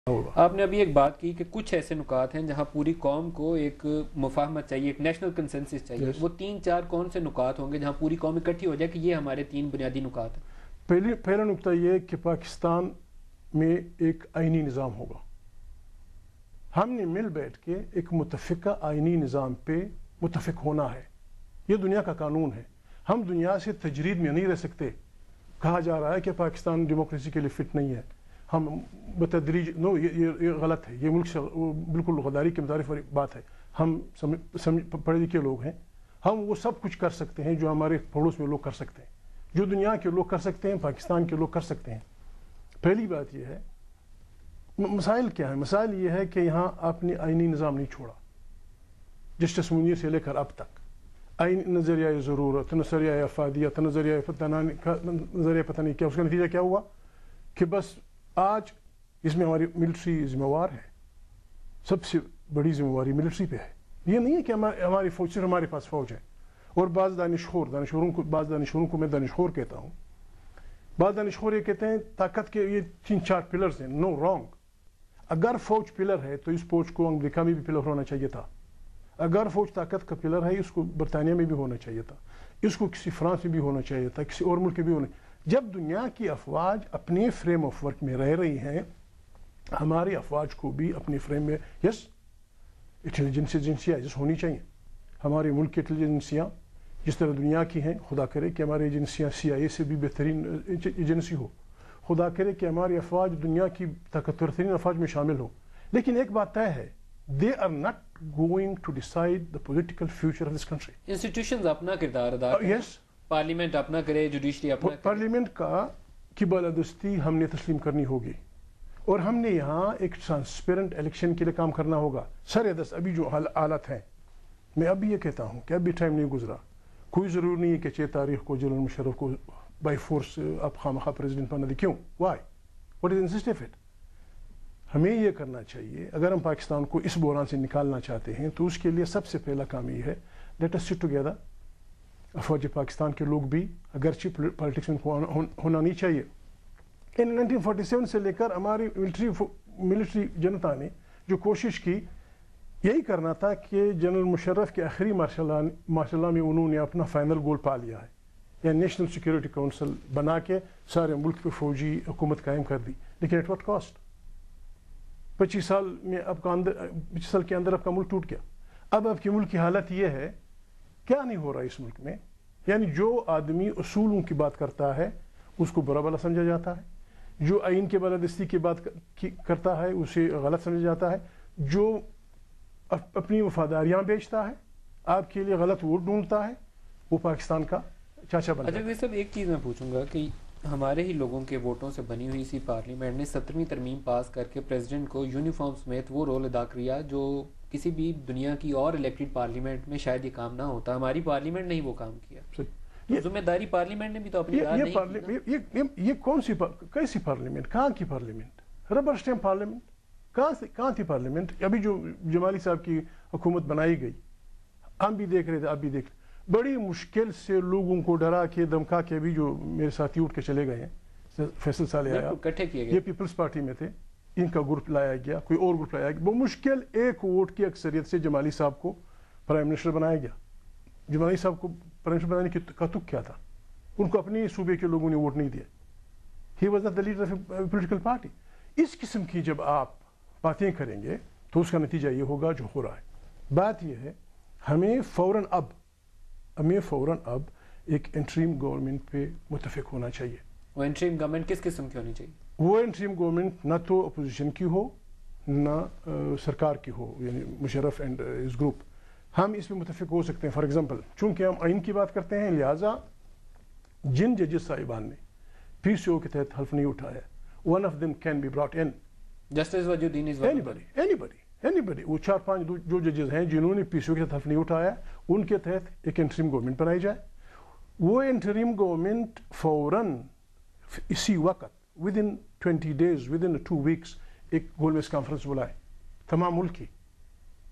آپ نے ابھی ایک بات کی کہ کچھ ایسے نکات ہیں جہاں پوری قوم کو ایک مفاہمت چاہیے، ایک نیشنل کنسنسس چاہیے. وہ 3-4 کون سے نکات ہوں گے جہاں پوری قوم اکٹھی ہو جائے کہ یہ ہمارے 3 بنیادی نکات ہیں؟ پہلا نقطہ یہ کہ پاکستان میں ایک آئینی نظام ہوگا. ہم نے مل بیٹھ کے ایک متفقہ آئینی نظام پہ متفق ہونا ہے. یہ دنیا کا قانون ہے. ہم دنیا سے تجرید میں نہیں رہ سکتے. کہا جا رہا ہے کہ پاکستان ڈیموکریسی کے لیے فٹ نہیں ہے. ہم بتدریج یہ غلط ہے. یہ ملک سے بالکل غداری کے متعارف والی بات ہے. ہم پڑھے لکھے لوگ ہیں. ہم وہ سب کچھ کر سکتے ہیں جو ہمارے پڑوس میں لوگ کر سکتے ہیں. جو دنیا کے لوگ کر سکتے ہیں پاکستان کے لوگ کر سکتے ہیں. پہلی بات یہ ہے. مسائل کیا ہے؟ مسائل یہ ہے کہ یہاں آپ نے آئینی نظام نہیں چھوڑا. جسٹس منیر سے لے کر اب تک آئین نظریہ ضرورت، نظریہ افادیت، نظریہ پتہ نہیں کیا. اس کا نتیجہ کیا ہوا کہ بس آج اس میں ہماری ملٹری ذمہ وار ہے. سب سے بڑی ذمہ واری ملٹری پہ ہے. یہ نہیں ہے کہ ہماری فوج صرف ہمارے پاس فوج ہے. اور بعض دانشوروں کو میں دانشور کہتا ہوں. بعض دانشور یہ کہتے ہیں طاقت کے یہ 3-4 پلرز ہیں. No wrong. اگر فوج پلر ہے تو اس فوج کو امریکہ میں بھی پلر ہونا چاہیے تھا. اگر فوج طاقت کا پلر ہے اس کو برطانیہ میں بھی ہونا چاہیے تھا. اس کو کسی فرانس میں بھی ہونا چاہیے تھا. کسی اور ملک میں بھی ہونا. جب دنیا کی افواج اپنے فریم آف ورک میں رہ رہی ہیں ہماری افواج کو بھی اپنے فریم میں انٹیلیجنس ایجنسیاں ہونی چاہیے. ہمارے ملک کی انٹیلیجنسیاں جس طرح دنیا کی ہیں، خدا کرے کہ ہماری ایجنسیاں CIA سے بھی بہترین ایجنسی ہو. خدا کرے کہ ہماری افواج دنیا کی طاقتور ترین افواج میں شامل ہو. لیکن ایک بات طے ہے، they are not going to decide the political future of this country. Institutions اپنا کردار ادا کریں. Yes. پارلیمنٹ اپنا کرے، جوڈیشری اپنا کرے. پارلیمنٹ کی بالادستی ہم نے تسلیم کرنی ہوگی. اور ہم نے یہاں ایک ٹرانسپیرنٹ الیکشن کے لیے کام کرنا ہوگا. سر دست ابھی جو حالت ہیں، میں ابھی یہ کہتا ہوں کہ ابھی ٹائم نہیں گزرا. کوئی ضرور نہیں ہے کہ 6 تاریخ کو جنرل مشرف کو بائی فورس آپ خواہ پریزیڈنٹ بنا دیں. کیوں؟ Why? What is insist of it? ہمیں یہ کرنا چاہیے اگر ہم پاکستان کو اس بحران سے نکالنا چاہتے ہیں تو اس کے لیے سب سے پہلا کام یہ ہے، لیٹ اس سٹ ٹوگیدر. فوج پاکستان کے لوگ بھی اگرچہ پالیٹکس میں ہونا نہیں چاہیے. 1947 سے لے کر ہماری ملٹری جنتا نے جو کوشش کی یہی کرنا تھا کہ جنرل مشرف کے آخری مارشل لاء میں انہوں نے اپنا فائنل گول پا لیا ہے. یعنی نیشنل سیکورٹی کونسل بنا کے سارے ملک پہ فوجی حکومت قائم کر دی. لیکن ایٹ واٹ کاسٹ؟ 25 سال کے اندر آپ کا ملک ٹوٹ گیا. اب آپ کے ملک کی حالت یہ ہے، کیا نہیں ہو رہا اس ملک میں. یعنی جو آدمی اصولوں کی بات کرتا ہے اس کو برا بلا سمجھا جاتا ہے. جو آئین کے بالادستی کی بات کرتا ہے اسے غلط سمجھا جاتا ہے. جو اپنی وفاداریاں بیچتا ہے، آپ کے لیے غلط ووٹ ڈھونڈتا ہے، وہ پاکستان کا چاچا بن جاتا ہے. اچھا، ایک چیز میں پوچھوں گا کہ ہمارے ہی لوگوں کے ووٹوں سے بنی ہوئی اسی پارلیمنٹ نے 17ویں ترمیم پاس کر کے پریزیڈنٹ کو یونیفارم سمیت وہ رول ادا کیا جو کسی بھی دنیا کی اور الیکٹڈ پارلیمنٹ میں شاید یہ کام نہ ہوتا. ہماری پارلیمنٹ نے ہی وہ کام کیا. ذمہ داری پارلیمنٹ نے بھی تو اپنی یہ کون سی کیسی پارلیمنٹ؟ کہاں کی پارلیمنٹ؟ Rubber stamp parliament. کہاں تھی پارلیمنٹ؟ ابھی جو جمالی صاحب کی حکومت بنائی گئی ہم بھی دیکھ رہے تھے، آپ بھی دیکھ رہے. بڑی مشکل سے لوگوں کو ڈرا کے دمکا کے بھی جو میرے ساتھی اٹھ کے چلے گئے ہیں. فیصل صالح آیا، یہ پیپلز پارٹی میں تھے، ان کا گروپ لایا گیا، کوئی اور گروپ لایا گیا. وہ مشکل 1 ووٹ کی اکثریت سے جمالی صاحب کو پرائم منسٹر بنایا گیا. جمالی صاحب کو پرائم منسٹر بنانے کا تک کیا تھا؟ ان کو اپنے صوبے کے لوگوں نے ووٹ نہیں دیا. He was not the leader of a political party. اس قسم کی جب آپ باتیں کریں گے تو اس کا نتیجہ یہ ہوگا جو ہو رہا ہے. بات یہ ہے ہمیں فوراً اب ایک انٹریم گورنمنٹ پہ متفق ہونا چاہیے. وہ انٹریم گورنمنٹ کس قسم کی ہونی چاہیے؟ وہ انٹریم گورنمنٹ نہ تو اپوزیشن کی ہو نہ سرکار کی ہو، یعنی مشرف اینڈ اس گروپ. ہم اس پہ متفق ہو سکتے ہیں. فار ایگزامپل چونکہ ہم آئین کی بات کرتے ہیں لہٰذا جن ججز صاحبان نے PCO کے تحت حلف نہیں اٹھایا، one of them can be brought in. Justice وجود الدین از anybody. وہ 4-5 جو ججز ہیں جنہوں نے PCO کے تحت حلف نہیں اٹھایا ان کے تحت ایک انٹریم گورنمنٹ بنائی جائے. وہ انٹریم گورنمنٹ فوراً اسی وقت within 20 days within 2 weeks ایک گول میز کانفرنس بلائے تمام ملک کی،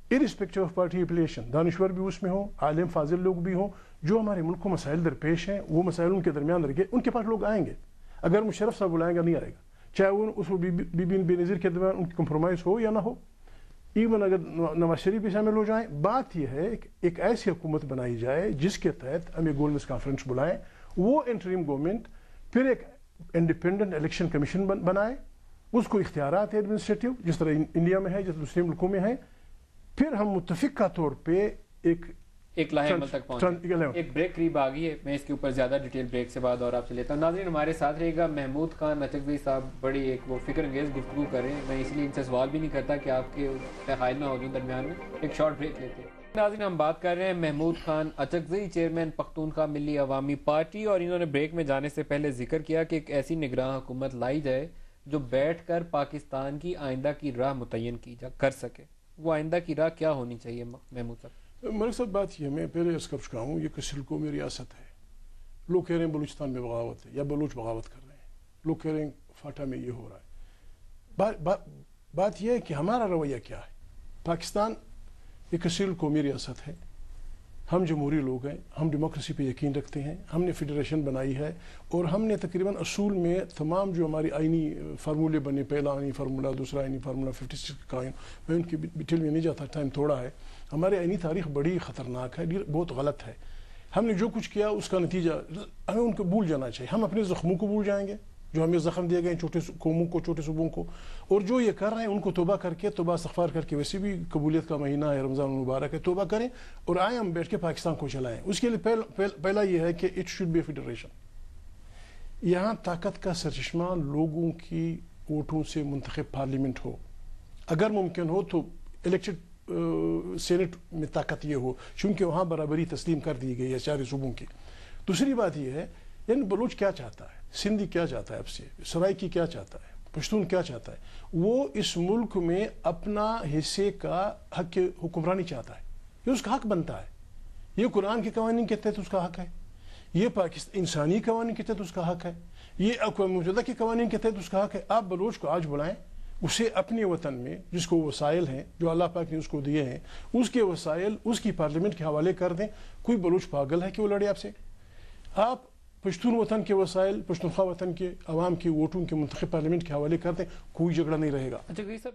irrespective of party affiliation. دانشور بھی اس میں ہوں، عالم فاضل لوگ بھی ہوں. جو ہمارے ملک کو مسائل درپیش ہیں وہ مسائل ان کے درمیان رکھے، ان کے پاس لوگ آئیں گے. اگر مشرف صاحب بلائیں گا نہیں آئے گا. چاہے وہ اس بی بی بے نظیر کے درمیان ان کی کمپرومائز ہو یا نہ ہو، ایون اگر نواز شریف بھی شامل ہو جائیں. بات یہ ہے ایک ایسی حکومت بنائی جائے جس کے تحت ہم ایک گولڈنس کانفرنس بلائیں، وہ انٹریم گورنمنٹ پھر ایک انڈیپینڈنٹ الیکشن کمیشن بنائے، اس کو اختیارات ہے ایڈمنسٹریٹو جس طرح انڈیا میں ہے، جس دوسرے ملکوں میں ہے، پھر ہم متفقہ طور پہ ایک لاہے عمل تک پہنچے. ایک بریک قریب آ گئی ہے، میں اس کے اوپر زیادہ ڈیٹیل بریک سے بعد اور آپ سے لیتا ہوں. ناظرین ہمارے ساتھ رہے گا. محمود خان اچکزئی صاحب بڑی ایک وہ فکر انگیز گفتگو کر رہے ہیں. میں اس لیے ان سے سوال بھی نہیں کرتا کہ آپ کے حائل نہ ہو جائیں درمیان میں. ایک شارٹ بریک لیتے ہیں. ناظرین ہم بات کر رہے ہیں محمود خان اچکزئی، چیئرمین پختونخوا ملی عوامی پارٹی، اور انہوں نے بریک میں جانے سے پہلے ذکر کیا کہ ایک ایسی نگراں حکومت لائی جائے جو بیٹھ کر پاکستان کی آئندہ کی راہ متعین کر سکے. وہ آئندہ کی راہ کیا ہونی چاہیے محمود صاحب؟ ملک صاحب بات یہ میں پہلے اس کا چکا ہوں، یہ کسل کو میں ریاست ہے. لوگ کہہ رہے ہیں بلوچستان میں بغاوت ہے یا بلوچ بغاوت کر رہے ہیں، لوگ کہہ رہے ہیں فاٹا میں یہ ہو رہا ہے. بات یہ ہے کہ ہمارا رویہ کیا ہے. پاکستان ایک اصیل قومی ریاست ہے، ہم جمہوری لوگ ہیں، ہم ڈیموکریسی پہ یقین رکھتے ہیں، ہم نے فیڈریشن بنائی ہے، اور ہم نے تقریباً اصول میں تمام جو ہماری آئینی فارمولے بنے، پہلا آئینی فارمولہ، دوسرا آئینی فارمولہ 56 کا قائم، میں ان کی ڈیٹیل میں نہیں جاتا، ٹائم تھوڑا ہے. ہمارے آئینی تاریخ بڑی خطرناک ہے، بہت غلط ہے. ہم نے جو کچھ کیا اس کا نتیجہ ہمیں ان کو بھول جانا چاہیے. ہم اپنے زخموں کو بھول جائیں گے جو ہمیں زخم دیے گئے چھوٹے قوموں کو، چھوٹے صوبوں کو، اور جو یہ کر رہے ہیں ان کو توبہ کر کے، توبہ استغفار کر کے، ویسے بھی قبولیت کا مہینہ ہے، رمضان المبارک ہے، توبہ کریں اور آئیں ہم بیٹھ کے پاکستان کو چلائیں. اس کے لیے پہلا یہ ہے کہ it should be a federation. یہاں طاقت کا سرچشمہ لوگوں کی ووٹوں سے منتخب پارلیمنٹ ہو، اگر ممکن ہو تو الیکٹڈ سینٹ میں طاقت یہ ہو، چونکہ وہاں برابری تسلیم کر دی گئی ہے سارے صوبوں کی. دوسری بات یہ ہے یعنی بلوچ کیا چاہتا ہے، سندھی کیا چاہتا ہے، اب سے سرائکی کیا چاہتا ہے، پشتون کیا چاہتا ہے. وہ اس ملک میں اپنا حصے کا حق حکمرانی چاہتا ہے، یہ اس کا حق بنتا ہے. یہ قرآن کے قوانین کے تحت اس کا حق ہے، یہ پاکستان انسانی قوانین کے تحت اس کا حق ہے، یہ اقوام متحدہ کے قوانین کے تحت اس کا حق ہے. آپ بلوچ کو آج بلائیں، اسے اپنے وطن میں جس کو وسائل ہیں جو اللہ پاک نے اس کو دیے ہیں، اس کے وسائل اس کی پارلیمنٹ کے حوالے کر دیں. کوئی بلوچ پاگل ہے کہ وہ لڑے آپ سے؟ آپ پشتون وطن کے وسائل، پشتونخوا وطن کے عوام کے ووٹوں کے منتخب پارلیمنٹ کے حوالے کر دیں، کوئی جھگڑا نہیں رہے گا. اچھا صاحب